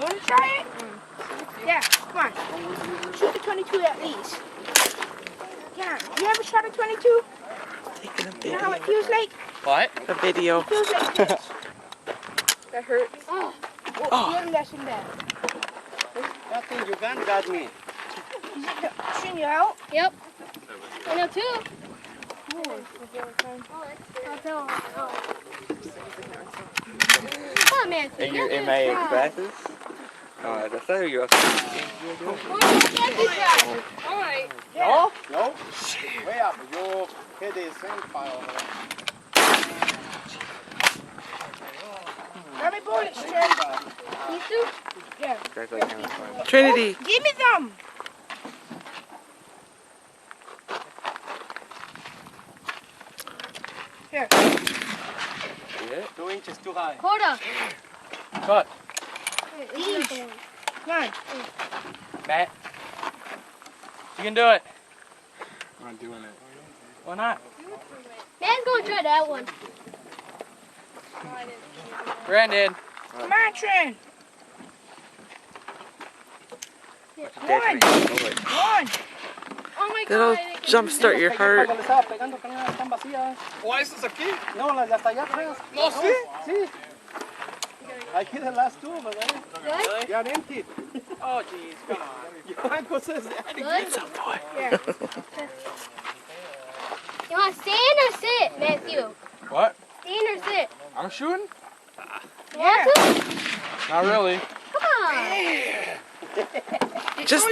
want to try it? Yeah, come on. Shoot the 22 at least. Yeah, you ever shot a 22? Taking a You know how it feels like? What? A video. It feels like this. That hurts. Oh, you're less than that. That thing your gun got me. Is it pushing you out? Yep. I know too. Come on, man. And you're in my glasses? Oh, that's how you All right. No? No? Way up. You hit the same file. Grab me bullets, Trent. These two? Yeah. Trinity. Give me some. Here. 2 inches too high. Quarter. Cut. These. Come on. Matt. You can do it. I'm not doing it. Why not? Man's gonna try that one. Brandon. Come on, Trent. One. Oh my That'll god. jumpstart your heart. ¿O estos aquí? No, las de hasta allá atrás. No, sí. Sí. Aquí the last two, but Good? they are empty. Oh, jeez, come on. Your uncle says that again. Good? Some boy. Yeah. You want to stand or sit, Matthew? What? Stand or sit? I'm shooting? You want to? Not really. Come on. Just